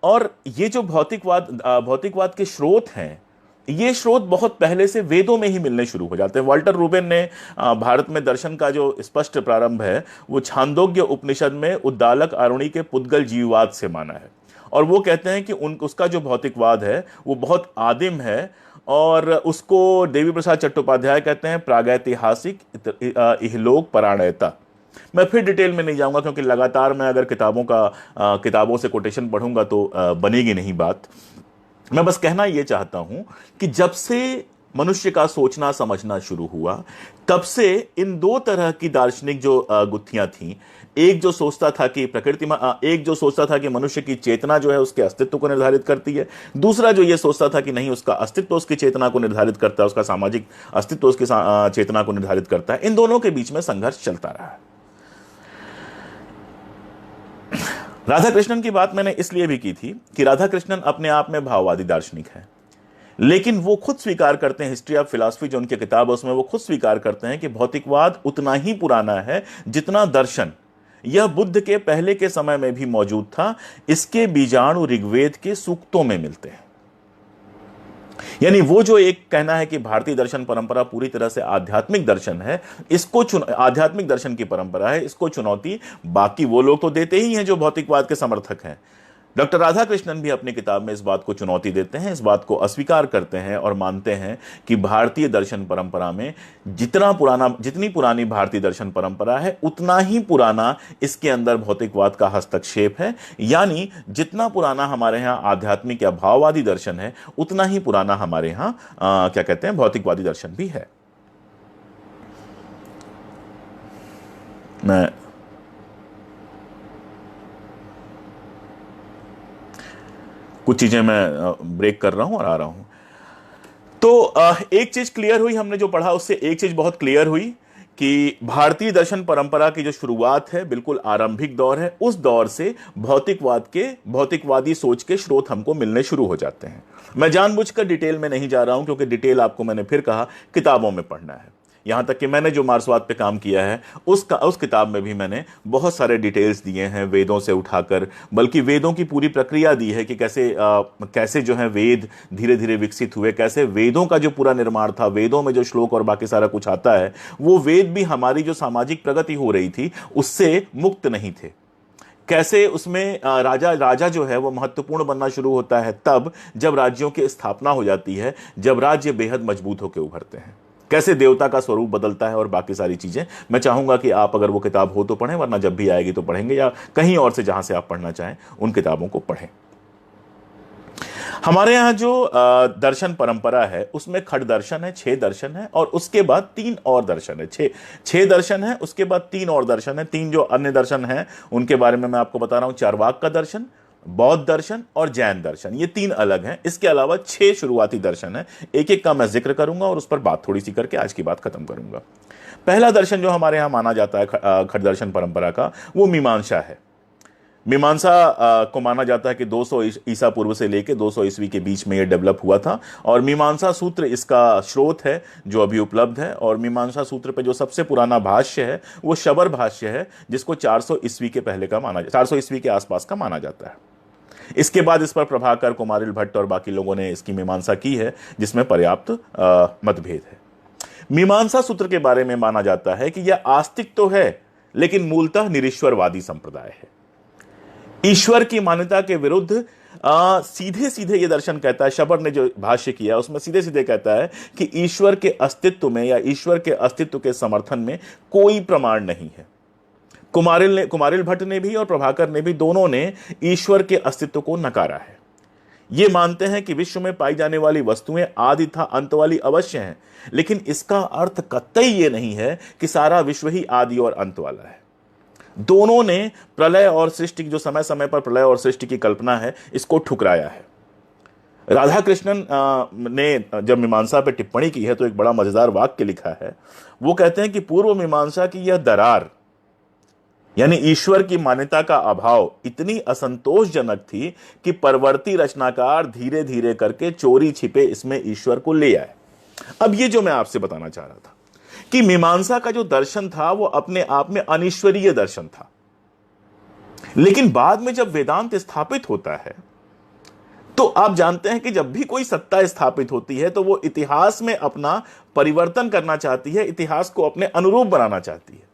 और ये जो भौतिकवाद के स्रोत हैं, ये स्रोत बहुत पहले से वेदों में ही मिलने शुरू हो जाते हैं। वाल्टर रूबेन ने भारत में दर्शन का जो स्पष्ट प्रारंभ है वो छांदोग्य उपनिषद में उद्दालक आरुणि के पुद्गल जीववाद से माना है, और वो कहते हैं कि उसका जो भौतिकवाद है वो बहुत आदिम है, और उसको देवी प्रसाद चट्टोपाध्याय कहते हैं प्रागैतिहासिक इहलोक परायणता। मैं फिर डिटेल में नहीं जाऊंगा, क्योंकि लगातार मैं अगर किताबों से कोटेशन पढ़ूंगा तो बनेगी नहीं बात। मैं बस कहना यह चाहता हूं कि जब से मनुष्य का सोचना समझना शुरू हुआ, तब से इन दो तरह की दार्शनिक जो गुत्थियां थीं, एक जो सोचता था कि एक जो सोचता था कि मनुष्य की चेतना जो है उसके अस्तित्व को निर्धारित करती है, दूसरा जो ये सोचता था कि नहीं, उसका अस्तित्व उसकी चेतना को निर्धारित करता है, उसका सामाजिक अस्तित्व उसकी चेतना को निर्धारित करता है। इन दोनों के बीच में संघर्ष चलता रहा है। राधा कृष्णन की बात मैंने इसलिए भी की थी कि राधा कृष्णन अपने आप में भाववादी दार्शनिक है, लेकिन वो खुद स्वीकार करते हैं, हिस्ट्री ऑफ फिलॉसफी जो उनकी किताब है उसमें वो खुद स्वीकार करते हैं कि भौतिकवाद उतना ही पुराना है जितना दर्शन। यह बुद्ध के पहले के समय में भी मौजूद था, इसके बीजाणु ऋग्वेद के सूक्तों में मिलते हैं। यानी वो जो एक कहना है कि भारतीय दर्शन परंपरा पूरी तरह से आध्यात्मिक दर्शन है, आध्यात्मिक दर्शन की परंपरा है, इसको चुनौती बाकी वो लोग तो देते ही हैं जो भौतिकवाद के समर्थक हैं। डॉक्टर राधा कृष्णन भी अपनी किताब में इस बात को चुनौती देते हैं, इस बात को अस्वीकार करते हैं और मानते हैं कि भारतीय दर्शन परंपरा में जितनी पुरानी भारतीय दर्शन परंपरा है, उतना ही पुराना इसके अंदर भौतिकवाद का हस्तक्षेप है। यानी जितना पुराना हमारे यहाँ आध्यात्मिक या भाववादी दर्शन है, उतना ही पुराना हमारे यहाँ क्या कहते हैं, भौतिकवादी दर्शन भी है। मैं कुछ चीजें मैं ब्रेक कर रहा हूं और आ रहा हूं। तो एक चीज क्लियर हुई, हमने जो पढ़ा उससे एक चीज बहुत क्लियर हुई कि भारतीय दर्शन परंपरा की जो शुरुआत है बिल्कुल आरंभिक दौर है, उस दौर से भौतिकवादी सोच के स्रोत हमको मिलने शुरू हो जाते हैं। मैं जानबूझकर डिटेल में नहीं जा रहा हूं, क्योंकि डिटेल आपको मैंने फिर कहा किताबों में पढ़ना है। यहां तक कि मैंने जो मार्क्सवाद पे काम किया है उस किताब में भी मैंने बहुत सारे डिटेल्स दिए हैं, वेदों से उठाकर, बल्कि वेदों की पूरी प्रक्रिया दी है कि कैसे जो है वेद धीरे धीरे विकसित हुए, कैसे वेदों का जो पूरा निर्माण था, वेदों में जो श्लोक और बाकी सारा कुछ आता है, वो वेद भी हमारी जो सामाजिक प्रगति हो रही थी उससे मुक्त नहीं थे। कैसे उसमें राजा जो है वो महत्वपूर्ण बनना शुरू होता है तब जब राज्यों की स्थापना हो जाती है, जब राज्य बेहद मजबूत होकर उभरते हैं, कैसे देवता का स्वरूप बदलता है और बाकी सारी चीजें। मैं चाहूंगा कि आप अगर वो किताब हो तो पढ़ें, वरना जब भी आएगी तो पढ़ेंगे, या कहीं और से जहां से आप पढ़ना चाहें उन किताबों को पढ़ें। हमारे यहां जो दर्शन परंपरा है उसमें खड़ दर्शन है, 6 दर्शन है, और उसके बाद 3 और दर्शन है। 6 दर्शन है, उसके बाद 3 और दर्शन है। 3 जो अन्य दर्शन है उनके बारे में मैं आपको बता रहा हूं, चार्वाक का दर्शन, बौद्ध दर्शन और जैन दर्शन, ये 3 अलग हैं। इसके अलावा 6 शुरुआती दर्शन है, एक एक का मैं जिक्र करूंगा और उस पर बात थोड़ी सी करके आज की बात खत्म करूंगा। पहला दर्शन जो हमारे यहां माना जाता है खड़ दर्शन परंपरा का, वो मीमांसा है। मीमांसा को माना जाता है कि 200 ईसा पूर्व से लेकर 200 ईस्वी के बीच में यह डेवलप हुआ था, और मीमांसा सूत्र इसका स्रोत है जो अभी उपलब्ध है। और मीमांसा सूत्र पे जो सबसे पुराना भाष्य है वो शबर भाष्य है, जिसको 400 ईस्वी के 400 ईस्वी के आसपास का माना जाता है। इसके बाद इस पर प्रभाकर, कुमारिल भट्ट और बाकी लोगों ने इसकी मीमांसा की है, जिसमें पर्याप्त मतभेद है। मीमांसा सूत्र के बारे में माना जाता है कि यह आस्तिक तो है, लेकिन मूलतः निरीश्वरवादी संप्रदाय है। ईश्वर की मान्यता के विरुद्ध सीधे सीधे यह दर्शन कहता है, शबर ने जो भाष्य किया उसमें सीधे सीधे कहता है कि ईश्वर के अस्तित्व में या ईश्वर के अस्तित्व के समर्थन में कोई प्रमाण नहीं है। कुमारिल भट्ट ने भी और प्रभाकर ने भी, दोनों ने ईश्वर के अस्तित्व को नकारा है। ये मानते हैं कि विश्व में पाई जाने वाली वस्तुएं आदि तथा अंत वाली अवश्य हैं, लेकिन इसका अर्थ कतई ये नहीं है कि सारा विश्व ही आदि और अंत वाला है। दोनों ने प्रलय और सृष्टि, जो समय समय पर प्रलय और सृष्टि की कल्पना है, इसको ठुकराया है। राधा कृष्णन ने जब मीमांसा पर टिप्पणी की है तो एक बड़ा मजेदार वाक्य लिखा है। वो कहते हैं कि पूर्व मीमांसा की यह दरार, यानी ईश्वर की मान्यता का अभाव, इतनी असंतोषजनक थी कि परवर्ती रचनाकार धीरे धीरे करके चोरी छिपे इसमें ईश्वर को ले आए। अब ये जो मैं आपसे बताना चाह रहा था कि मीमांसा का जो दर्शन था वो अपने आप में अनिश्वरीय दर्शन था, लेकिन बाद में जब वेदांत स्थापित होता है तो आप जानते हैं कि जब भी कोई सत्ता स्थापित होती है तो वो इतिहास में अपना परिवर्तन करना चाहती है, इतिहास को अपने अनुरूप बनाना चाहती है।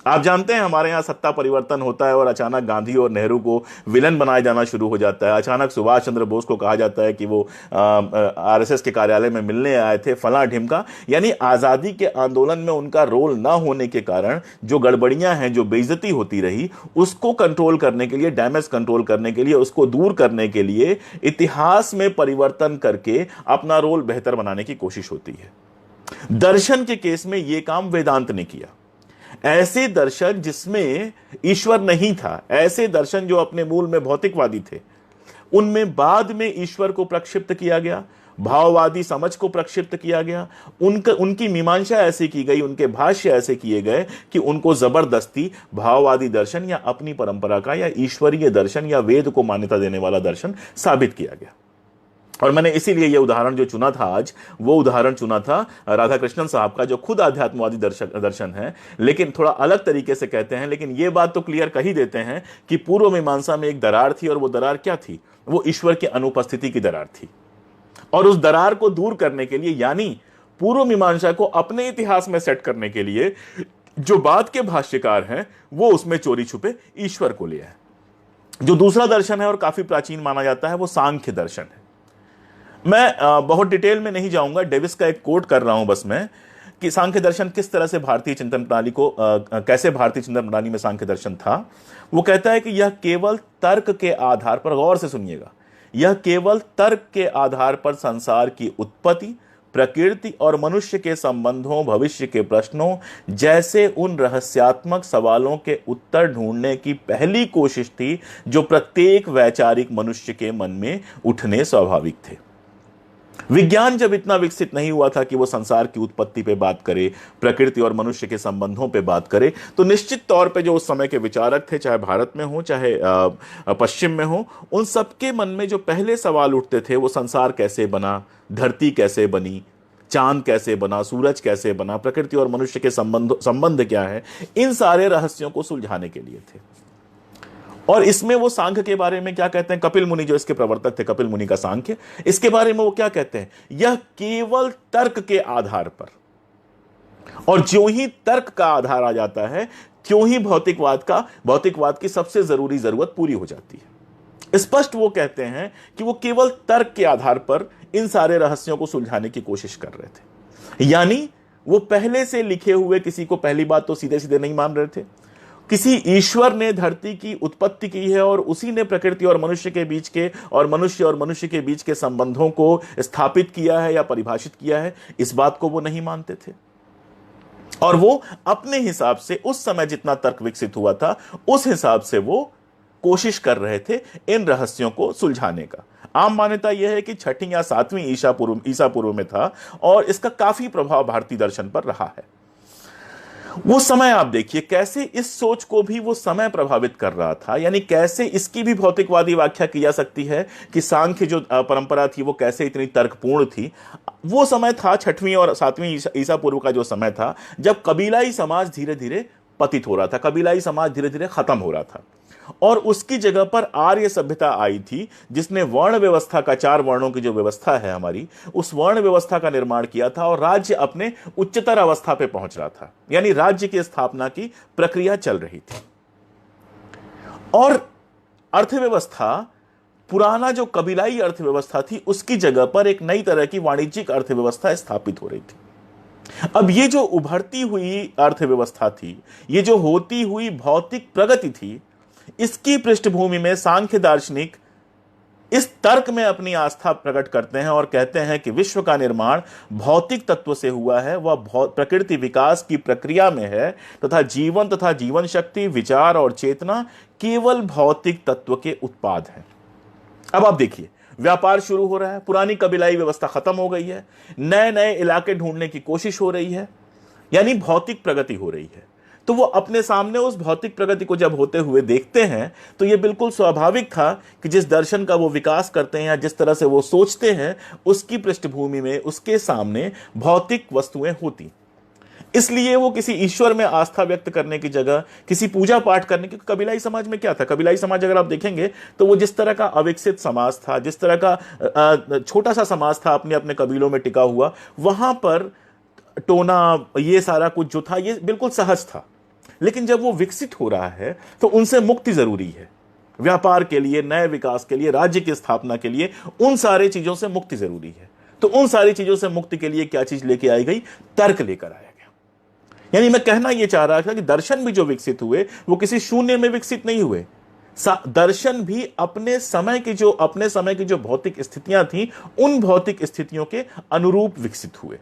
आप जानते हैं हमारे यहां सत्ता परिवर्तन होता है और अचानक गांधी और नेहरू को विलन बनाया जाना शुरू हो जाता है। अचानक सुभाष चंद्र बोस को कहा जाता है कि वो आरएसएस के कार्यालय में मिलने आए थे, फला ढिमका। यानी आज़ादी के आंदोलन में उनका रोल ना होने के कारण जो गड़बड़ियां हैं, जो बेइज्जती होती रही, उसको कंट्रोल करने के लिए, डैमेज कंट्रोल करने के लिए, उसको दूर करने के लिए इतिहास में परिवर्तन करके अपना रोल बेहतर बनाने की कोशिश होती है। दर्शन के केस में यह काम वेदांत ने किया। ऐसे दर्शन जिसमें ईश्वर नहीं था, ऐसे दर्शन जो अपने मूल में भौतिकवादी थे, उनमें बाद में ईश्वर को प्रक्षिप्त किया गया, भाववादी समझ को प्रक्षिप्त किया गया। उनकी मीमांसा ऐसे की गई, उनके भाष्य ऐसे किए गए कि उनको जबरदस्ती भाववादी दर्शन या अपनी परंपरा का या ईश्वरीय दर्शन या वेद को मान्यता देने वाला दर्शन साबित किया गया। और मैंने इसीलिए यह उदाहरण जो चुना था आज, वो उदाहरण चुना था राधा कृष्णन साहब का, जो खुद आध्यात्मवादी दर्शन है, लेकिन थोड़ा अलग तरीके से कहते हैं। लेकिन यह बात तो क्लियर कर ही देते हैं कि पूर्व मीमांसा में एक दरार थी, और वो दरार क्या थी? वो ईश्वर की अनुपस्थिति की दरार थी। और उस दरार को दूर करने के लिए, यानी पूर्व मीमांसा को अपने इतिहास में सेट करने के लिए, जो बाद के भाष्यकार हैं वो उसमें चोरी छुपे ईश्वर को ले आए। जो दूसरा दर्शन है और काफी प्राचीन माना जाता है, वो सांख्य दर्शन है। मैं बहुत डिटेल में नहीं जाऊंगा, डेविस का एक कोट कर रहा हूं बस मैं, कि सांख्य दर्शन किस तरह से भारतीय चिंतन प्रणाली को कैसे भारतीय चिंतन प्रणाली में सांख्य दर्शन था। वो कहता है कि यह केवल तर्क के आधार पर, गौर से सुनिएगा, यह केवल तर्क के आधार पर संसार की उत्पत्ति, प्रकृति और मनुष्य के संबंधों, भविष्य के प्रश्नों जैसे उन रहस्यात्मक सवालों के उत्तर ढूंढने की पहली कोशिश थी जो प्रत्येक वैचारिक मनुष्य के मन में उठने स्वाभाविक थे। विज्ञान जब इतना विकसित नहीं हुआ था कि वो संसार की उत्पत्ति पे बात करे, प्रकृति और मनुष्य के संबंधों पे बात करे, तो निश्चित तौर पे जो उस समय के विचारक थे, चाहे भारत में हो चाहे पश्चिम में हो, उन सबके मन में जो पहले सवाल उठते थे वो संसार कैसे बना, धरती कैसे बनी, चांद कैसे बना, सूरज कैसे बना, प्रकृति और मनुष्य के संबंध क्या है, इन सारे रहस्यों को सुलझाने के लिए थे। और इसमें वो सांख्य के बारे में क्या कहते हैं? कपिल मुनि जो इसके प्रवर्तक थे, कपिल मुनि का सांख्य, इसके बारे में वो क्या कहते हैं? यह केवल तर्क के आधार पर, और ज्यों ही तर्क का आधार आ जाता है त्यों ही भौतिकवाद की सबसे जरूरी जरूरत पूरी हो जाती है। स्पष्ट वो कहते हैं कि वो केवल तर्क के आधार पर इन सारे रहस्यों को सुलझाने की कोशिश कर रहे थे। यानी वो पहले से लिखे हुए किसी को पहली बात तो सीधे सीधे नहीं मान रहे थे। किसी ईश्वर ने धरती की उत्पत्ति की है और उसी ने प्रकृति और मनुष्य के बीच के, और मनुष्य के बीच के संबंधों को स्थापित किया है या परिभाषित किया है, इस बात को वो नहीं मानते थे। और वो अपने हिसाब से, उस समय जितना तर्क विकसित हुआ था उस हिसाब से वो कोशिश कर रहे थे इन रहस्यों को सुलझाने का। आम मान्यता यह है कि छठी या सातवीं ईसा पूर्व में था, और इसका काफी प्रभाव भारतीय दर्शन पर रहा है। वो समय आप देखिए कैसे इस सोच को भी वो समय प्रभावित कर रहा था। यानी कैसे इसकी भी भौतिकवादी व्याख्या की जा सकती है कि सांख्य जो परंपरा थी वो कैसे इतनी तर्कपूर्ण थी। वो समय था, छठवीं और सातवीं ईसा पूर्व का जो समय था, जब कबीलाई समाज धीरे धीरे पतित हो रहा था, कबीलाई समाज धीरे धीरे खत्म हो रहा था, और उसकी जगह पर आर्य सभ्यता आई थी, जिसने वर्ण व्यवस्था का, 4 वर्णों की जो व्यवस्था है हमारी, उस वर्ण व्यवस्था का निर्माण किया था, और राज्य अपने उच्चतर अवस्था पे पहुंच रहा था। यानी राज्य की स्थापना की प्रक्रिया चल रही थी। और अर्थव्यवस्था, पुराना जो कबीलाई अर्थव्यवस्था थी, उसकी जगह पर एक नई तरह की वाणिज्यिक अर्थव्यवस्था स्थापित हो रही थी। अब ये जो उभरती हुई अर्थव्यवस्था थी, ये जो होती हुई भौतिक प्रगति थी, इसकी पृष्ठभूमि में सांख्य दार्शनिक इस तर्क में अपनी आस्था प्रकट करते हैं और कहते हैं कि विश्व का निर्माण भौतिक तत्व से हुआ है, वह प्रकृति विकास की प्रक्रिया में है तथा जीवन शक्ति, विचार और चेतना केवल भौतिक तत्व के उत्पाद हैं। अब आप देखिए, व्यापार शुरू हो रहा है, पुरानी कबीलाई व्यवस्था खत्म हो गई है, नए नए इलाके ढूंढने की कोशिश हो रही है, यानी भौतिक प्रगति हो रही है। तो वो अपने सामने उस भौतिक प्रगति को जब होते हुए देखते हैं तो ये बिल्कुल स्वाभाविक था कि जिस दर्शन का वो विकास करते हैं या जिस तरह से वो सोचते हैं, उसकी पृष्ठभूमि में उसके सामने भौतिक वस्तुएं होती। इसलिए वो किसी ईश्वर में आस्था व्यक्त करने की जगह किसी पूजा पाठ करने की, कबीलाई समाज में क्या था, कबीलाई समाज अगर आप देखेंगे तो वो जिस तरह का अविकसित समाज था, जिस तरह का छोटा सा समाज था अपने अपने कबीलों में टिका हुआ, वहां पर टोना ये सारा कुछ जो था ये बिल्कुल सहज था। लेकिन जब वो विकसित हो रहा है तो उनसे मुक्ति जरूरी है। व्यापार के लिए, नए विकास के लिए, राज्य की स्थापना के लिए उन सारी चीजों से मुक्ति जरूरी है। तो उन सारी चीजों से मुक्ति के लिए क्या चीज लेके आई गई? तर्क लेकर आया गया। यानी मैं कहना यह चाह रहा था कि दर्शन भी जो विकसित हुए वो किसी शून्य में विकसित नहीं हुए। दर्शन भी अपने समय की जो भौतिक स्थितियां थी, उन भौतिक स्थितियों के अनुरूप विकसित हुए।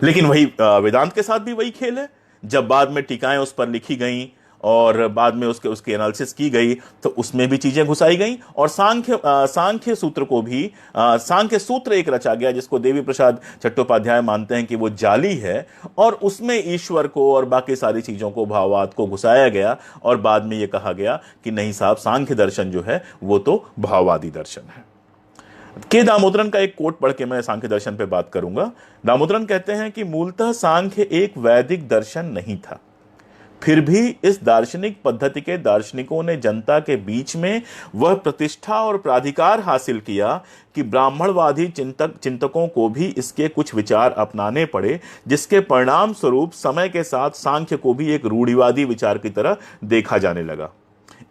लेकिन वही वेदांत के साथ भी वही खेल है। जब बाद में टीकाएं उस पर लिखी गईं और बाद में उसकी एनालिसिस की गई तो उसमें भी चीजें घुसाई गईं और सांख्य सूत्र को भी सांख्य सूत्र एक रचा गया जिसको देवी प्रसाद चट्टोपाध्याय मानते हैं कि वो जाली है, और उसमें ईश्वर को और बाकी सारी चीजों को, भाववाद को घुसाया गया और बाद में ये कहा गया कि नहीं साहब, सांख्य दर्शन जो है वो तो भाववादी दर्शन है। के दामोदरन का एक कोट पढ़ के मैं सांख्य दर्शन पे बात करूंगा। दामोदरन कहते हैं कि मूलतः सांख्य एक वैदिक दर्शन नहीं था, फिर भी इस दार्शनिक पद्धति के दार्शनिकों ने जनता के बीच में वह प्रतिष्ठा और प्राधिकार हासिल किया कि ब्राह्मणवादी चिंतकों को भी इसके कुछ विचार अपनाने पड़े, जिसके परिणाम स्वरूप समय के साथ सांख्य को भी एक रूढ़िवादी विचार की तरह देखा जाने लगा।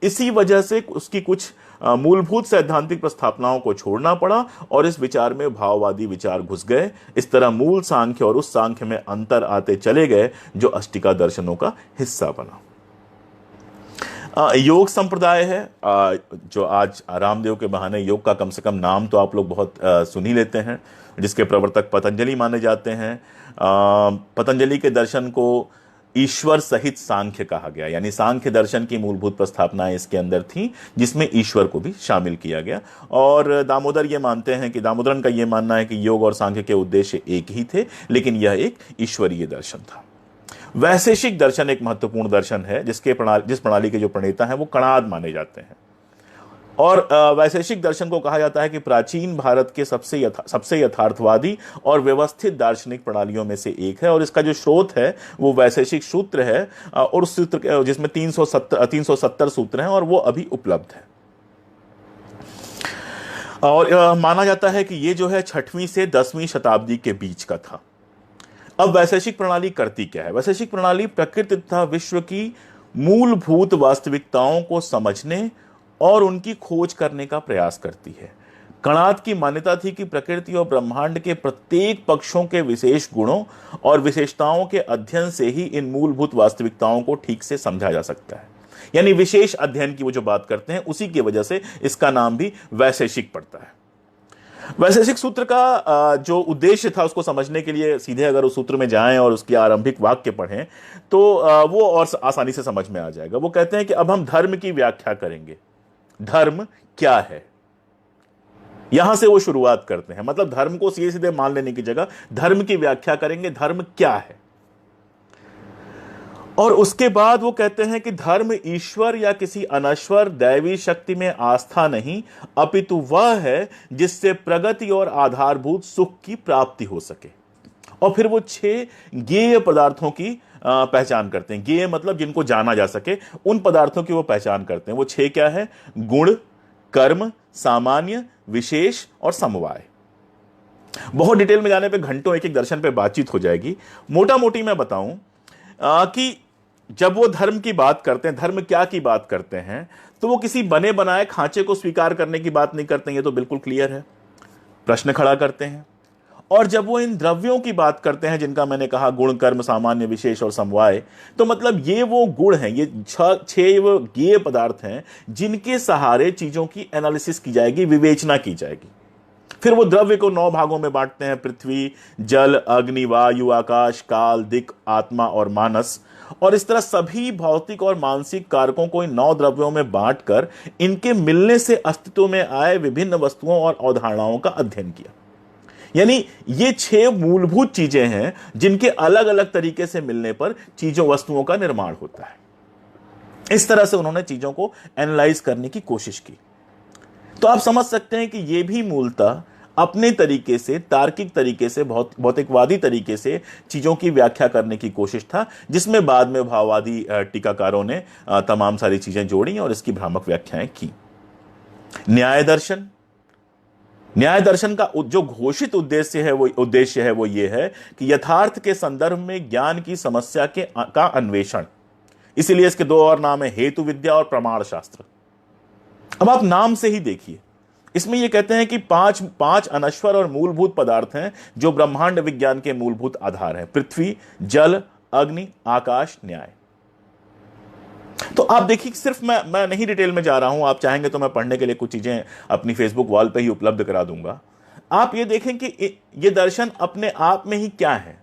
इसी वजह से उसकी कुछ मूलभूत सैद्धांतिक प्रस्थापनाओं को छोड़ना पड़ा और इस विचार में भाववादी विचार घुस गए। इस तरह मूल सांख्य और उस सांख्य में अंतर आते चले गए जो अष्टिका दर्शनों का हिस्सा बना। योग संप्रदाय है जो आज रामदेव के बहाने योग का कम से कम नाम तो आप लोग बहुत सुन ही लेते हैं, जिसके प्रवर्तक पतंजलि माने जाते हैं। पतंजलि के दर्शन को ईश्वर सहित सांख्य कहा गया, यानी सांख्य दर्शन की मूलभूत प्रस्थापनाएं इसके अंदर थी जिसमें ईश्वर को भी शामिल किया गया। और दामोदरन का यह मानना है कि योग और सांख्य के उद्देश्य एक ही थे, लेकिन यह एक ईश्वरीय दर्शन था। वैशेषिक दर्शन एक महत्वपूर्ण दर्शन है जिस प्रणाली के जो प्रणेता हैं वो कणाद माने जाते हैं। और वैशेषिक दर्शन को कहा जाता है कि प्राचीन भारत के सबसे यथार्थवादी और व्यवस्थित दार्शनिक प्रणालियों में से एक है, और इसका जो स्रोत है वो वैशेषिक सूत्र है और उस सूत्र जिसमें 370 सूत्र हैं और वो अभी उपलब्ध है। और माना जाता है कि ये जो है 6वीं से 10वीं शताब्दी के बीच का था। अब वैशेषिक प्रणाली करती क्या है? वैशेषिक प्रणाली प्रकृति तथा विश्व की मूलभूत वास्तविकताओं को समझने और उनकी खोज करने का प्रयास करती है। कणाद की मान्यता थी कि प्रकृति और ब्रह्मांड के प्रत्येक पक्षों के विशेष गुणों और विशेषताओं के अध्ययन से ही इन मूलभूत वास्तविकताओं को ठीक से समझा जा सकता है। यानी विशेष अध्ययन की वो जो बात करते हैं उसी की वजह से इसका नाम भी वैशेषिक पड़ता है। वैशेषिक सूत्र का जो उद्देश्य था उसको समझने के लिए सीधे अगर उस सूत्र में जाएं और उसके आरंभिक वाक्य पढ़ें तो वो और आसानी से समझ में आ जाएगा। वो कहते हैं कि अब हम धर्म की व्याख्या करेंगे। धर्म क्या है, यहां से वो शुरुआत करते हैं। मतलब धर्म को सीधे सीधे मान लेने की जगह धर्म की व्याख्या करेंगे, धर्म क्या है। और उसके बाद वो कहते हैं कि धर्म ईश्वर या किसी अनश्वर दैवी शक्ति में आस्था नहीं, अपितु वह है जिससे प्रगति और आधारभूत सुख की प्राप्ति हो सके। और फिर वो 6 ज्ञेय पदार्थों की पहचान करते हैं। ज्ञेय मतलब जिनको जाना जा सके, उन पदार्थों की वो पहचान करते हैं। वो 6 क्या है? गुण, कर्म, सामान्य, विशेष और समवाय। बहुत डिटेल में जाने पे घंटों एक एक दर्शन पे बातचीत हो जाएगी। मोटा मोटी मैं बताऊं कि जब वो धर्म की बात करते हैं, धर्म क्या की बात करते हैं, तो वो किसी बने बनाए खांचे को स्वीकार करने की बात नहीं करते हैं। ये तो बिल्कुल क्लियर है। प्रश्न खड़ा करते हैं और जब वो इन द्रव्यों की बात करते हैं जिनका मैंने कहा गुण कर्म सामान्य विशेष और समवाय, तो मतलब ये वो गुण हैं, ये छह वो ज्ञेय पदार्थ हैं जिनके सहारे चीजों की एनालिसिस की जाएगी, विवेचना की जाएगी। फिर वो द्रव्य को 9 भागों में बांटते हैं, पृथ्वी, जल, अग्नि, वायु, आकाश, काल, दिक्, आत्मा और मानस। और इस तरह सभी भौतिक और मानसिक कारकों को इन 9 द्रव्यों में बांटकर इनके मिलने से अस्तित्व में आए विभिन्न वस्तुओं और अवधारणाओं का अध्ययन किया। यानी ये 6 मूलभूत चीजें हैं जिनके अलग अलग तरीके से मिलने पर चीजों वस्तुओं का निर्माण होता है। इस तरह से उन्होंने चीजों को एनालाइज करने की कोशिश की। तो आप समझ सकते हैं कि यह भी मूलतः अपने तरीके से, तार्किक तरीके से, भौतिकवादी तरीके से चीजों की व्याख्या करने की कोशिश था, जिसमें बाद में भाववादी टीकाकारों ने तमाम सारी चीजें जोड़ी और इसकी भ्रामक व्याख्याएं की। न्याय दर्शन, न्याय दर्शन का जो घोषित उद्देश्य है वो ये है कि यथार्थ के संदर्भ में ज्ञान की समस्या का अन्वेषण। इसीलिए इसके 2 और नाम है, हेतु विद्या और प्रमाण शास्त्र। अब आप नाम से ही देखिए, इसमें यह कहते हैं कि पांच अनश्वर और मूलभूत पदार्थ हैं जो ब्रह्मांड विज्ञान के मूलभूत आधार हैं, पृथ्वी, जल, अग्नि, आकाश, न्याय। तो आप देखिए, सिर्फ मैं नहीं डिटेल में जा रहा हूं, आप चाहेंगे तो मैं पढ़ने के लिए कुछ चीजें अपनी फेसबुक वॉल पे ही उपलब्ध करा दूंगा। आप ये देखें कि ये दर्शन अपने आप में ही क्या है।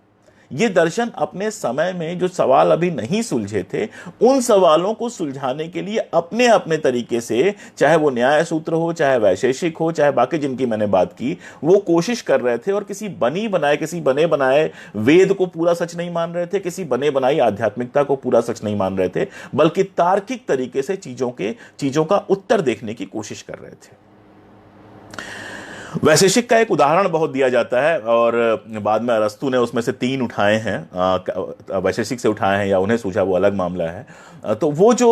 ये दर्शन अपने समय में जो सवाल अभी नहीं सुलझे थे, उन सवालों को सुलझाने के लिए अपने अपने तरीके से, चाहे वो न्याय सूत्र हो, चाहे वैशेषिक हो, चाहे बाकी जिनकी मैंने बात की, वो कोशिश कर रहे थे। और किसी बने बनाए वेद को पूरा सच नहीं मान रहे थे, किसी बने बनाई आध्यात्मिकता को पूरा सच नहीं मान रहे थे, बल्कि तार्किक तरीके से चीजों का उत्तर देखने की कोशिश कर रहे थे। वैशेषिक का एक उदाहरण बहुत दिया जाता है और बाद में अरस्तु ने उसमें से 3 उठाए हैं, वैशेषिक से उठाए हैं या उन्हें सूझा, वो अलग मामला है। तो वो जो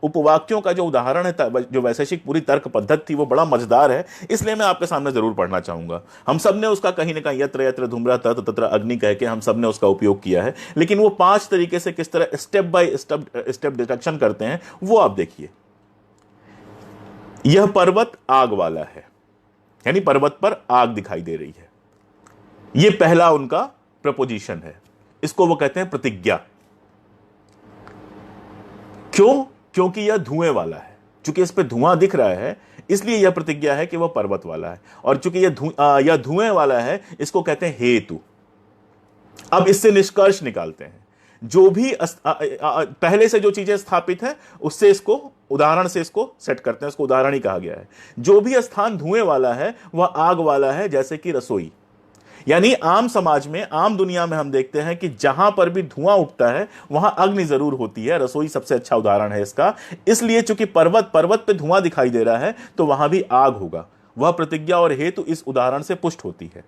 उपवाक्यों का जो उदाहरण है, जो वैशेषिक पूरी तर्क पद्धति थी, वो बड़ा मजेदार है, इसलिए मैं आपके सामने जरूर पढ़ना चाहूंगा। हम सब ने उसका कहीं ना कहीं यत्र यत्र धूम्रः तत्र तत्र अग्नि कह के हम सब ने उसका उपयोग किया है, लेकिन वो 5 तरीके से किस तरह स्टेप बाय स्टेप डिटेक्शन करते हैं वो आप देखिए। यह पर्वत आग वाला है, यानी पर्वत पर आग दिखाई दे रही है। यह पहला उनका प्रपोजिशन है, इसको वो कहते हैं प्रतिज्ञा। क्यों? क्योंकि यह धुएं वाला है, चूंकि इस पे धुआं दिख रहा है, इसलिए यह प्रतिज्ञा है कि वह पर्वत वाला है। और चूंकि यह धुएं वाला है, इसको कहते हैं हेतु। अब इससे निष्कर्ष निकालते हैं, जो भी पहले से जो चीजें स्थापित है उससे इसको उदाहरण से इसको सेट करते हैं, इसको उदाहरण ही कहा गया है। जो भी स्थान धुएं वाला है वह आग वाला है, जैसे कि रसोई। यानी आम समाज में, आम दुनिया में हम देखते हैं कि जहां पर भी धुआं उठता है वहां अग्नि जरूर होती है। रसोई सबसे अच्छा उदाहरण है इसका। इसलिए चूंकि पर्वत पे धुआं दिखाई दे रहा है तो वहां भी आग होगा। वह प्रतिज्ञा और हेतु इस उदाहरण से पुष्ट होती है।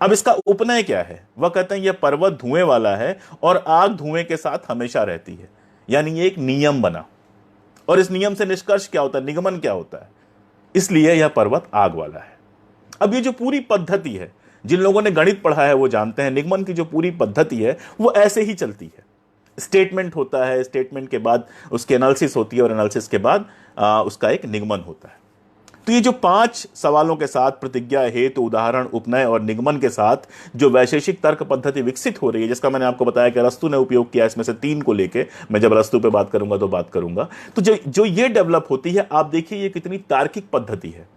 अब इसका उपनय क्या है? वह कहते हैं यह पर्वत धुएं वाला है और आग धुएं के साथ हमेशा रहती है। यानी ये एक नियम बना, और इस नियम से निष्कर्ष क्या होता है, निगमन क्या होता है, इसलिए यह पर्वत आग वाला है। अब ये जो पूरी पद्धति है, जिन लोगों ने गणित पढ़ा है वो जानते हैं, निगमन की जो पूरी पद्धति है वो ऐसे ही चलती है। स्टेटमेंट होता है, स्टेटमेंट के बाद उसकी एनालिसिस होती है और एनालिसिस के बाद उसका एक निगमन होता है। तो ये जो 5 सवालों के साथ, प्रतिज्ञा, हेतु, उदाहरण, उपनय और निगमन के साथ जो वैशेषिक तर्क पद्धति विकसित हो रही है, जिसका मैंने आपको बताया कि अरस्तु ने उपयोग किया, इसमें से 3 को लेके मैं जब अरस्तु पे बात करूंगा तो बात करूंगा। तो जो ये डेवलप होती है, आप देखिए ये कितनी तार्किक पद्धति है।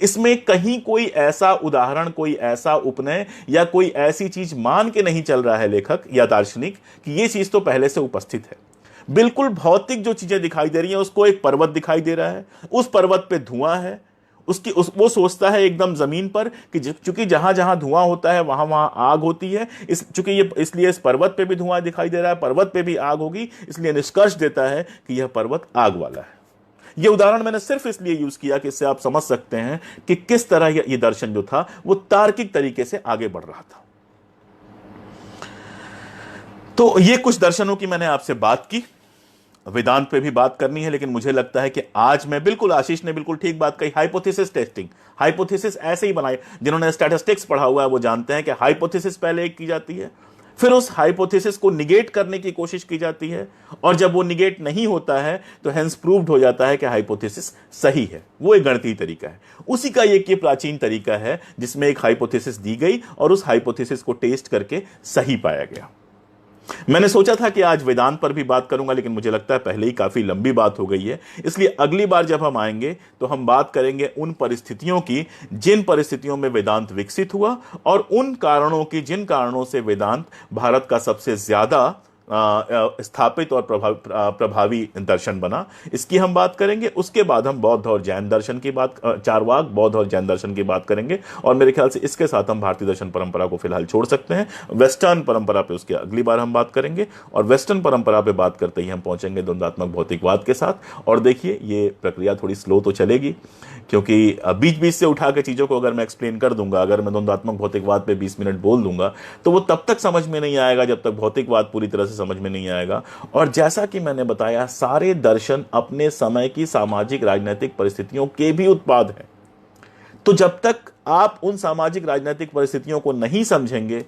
इसमें कहीं कोई ऐसा उदाहरण, कोई ऐसा उपनय या कोई ऐसी चीज मान के नहीं चल रहा है लेखक या दार्शनिक कि ये चीज तो पहले से उपस्थित है। बिल्कुल भौतिक जो चीजें दिखाई दे रही हैं, उसको एक पर्वत दिखाई दे रहा है, उस पर्वत पे धुआं है, वो सोचता है एकदम जमीन पर कि चूंकि जहां जहां धुआं होता है वहां वहां आग होती है, इसलिए इस पर्वत पे भी धुआं दिखाई दे रहा है, पर्वत पे भी आग होगी, इसलिए निष्कर्ष देता है कि यह पर्वत आग वाला है। यह उदाहरण मैंने सिर्फ इसलिए यूज किया कि इससे आप समझ सकते हैं कि किस तरह यह दर्शन जो था वो तार्किक तरीके से आगे बढ़ रहा था। तो ये कुछ दर्शनों की मैंने आपसे बात की। वेदांत पे भी बात करनी है, लेकिन मुझे लगता है कि आज मैं बिल्कुल, आशीष ने बिल्कुल ठीक बात कही, हाइपोथेसिस टेस्टिंग। हाइपोथेसिस ऐसे ही बनाई, जिन्होंने स्टैटिस्टिक्स पढ़ा हुआ है वो जानते हैं कि हाइपोथेसिस पहले एक की जाती है, फिर उस हाइपोथेसिस को निगेट करने की कोशिश की जाती है, और जब वो निगेट नहीं होता है तो हेंस प्रूव्ड हो जाता है कि हाइपोथेसिस सही है। वो एक गणितीय तरीका है। उसी का एक ये प्राचीन तरीका है जिसमें एक हाइपोथेसिस दी गई और उस हाइपोथेसिस को टेस्ट करके सही पाया गया। मैंने सोचा था कि आज वेदांत पर भी बात करूंगा, लेकिन मुझे लगता है पहले ही काफी लंबी बात हो गई है, इसलिए अगली बार जब हम आएंगे तो हम बात करेंगे उन परिस्थितियों की जिन परिस्थितियों में वेदांत विकसित हुआ, और उन कारणों की जिन कारणों से वेदांत भारत का सबसे ज्यादा स्थापित और प्रभावी दर्शन बना। इसकी हम बात करेंगे। उसके बाद हम बौद्ध और जैन दर्शन की बात, चारवाक बौद्ध और जैन दर्शन की बात करेंगे, और मेरे ख्याल से इसके साथ हम भारतीय दर्शन परंपरा को फिलहाल छोड़ सकते हैं। वेस्टर्न परंपरा पे उसके अगली बार हम बात करेंगे, और वेस्टर्न परंपरा पे बात करते ही हम पहुंचेंगे द्वंद्वात्मक भौतिकवाद के साथ। और देखिए, ये प्रक्रिया थोड़ी स्लो तो चलेगी, क्योंकि बीच बीच से उठा के चीज़ों को अगर मैं एक्सप्लेन कर दूंगा, अगर मैं द्वंद्वात्मक भौतिकवाद पे 20 मिनट बोल दूंगा, तो वो तब तक समझ में नहीं आएगा जब तक भौतिकवाद पूरी तरह से समझ में नहीं आएगा। और जैसा कि मैंने बताया, सारे दर्शन अपने समय की सामाजिक राजनीतिक परिस्थितियों के भी उत्पाद हैं। तो जब तक आप उन सामाजिक राजनीतिक परिस्थितियों को नहीं समझेंगे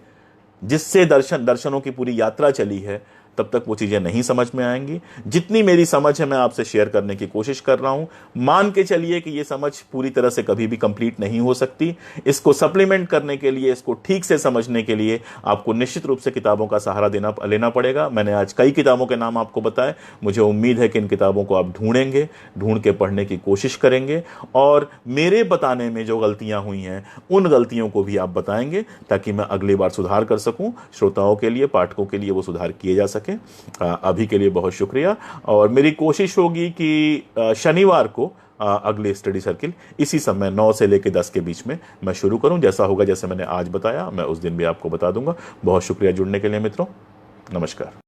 जिससे दर्शनों की पूरी यात्रा चली है, तब तक वो चीजें नहीं समझ में आएंगी। जितनी मेरी समझ है मैं आपसे शेयर करने की कोशिश कर रहा हूं। मान के चलिए कि ये समझ पूरी तरह से कभी भी कंप्लीट नहीं हो सकती। इसको सप्लीमेंट करने के लिए, इसको ठीक से समझने के लिए आपको निश्चित रूप से किताबों का सहारा लेना पड़ेगा। मैंने आज कई किताबों के नाम आपको बताए। मुझे उम्मीद है कि इन किताबों को आप ढूंढेंगे, ढूंढ के पढ़ने की कोशिश करेंगे, और मेरे बताने में जो गलतियां हुई हैं उन गलतियों को भी आप बताएंगे, ताकि मैं अगली बार सुधार कर सकूं। श्रोताओं के लिए, पाठकों के लिए वो सुधार किए जा सके। अभी के लिए बहुत शुक्रिया, और मेरी कोशिश होगी कि शनिवार को अगले स्टडी सर्किल इसी समय 9 से लेकर 10 के बीच में मैं शुरू करूं। जैसा होगा, जैसे मैंने आज बताया, मैं उस दिन भी आपको बता दूंगा। बहुत शुक्रिया जुड़ने के लिए मित्रों। नमस्कार।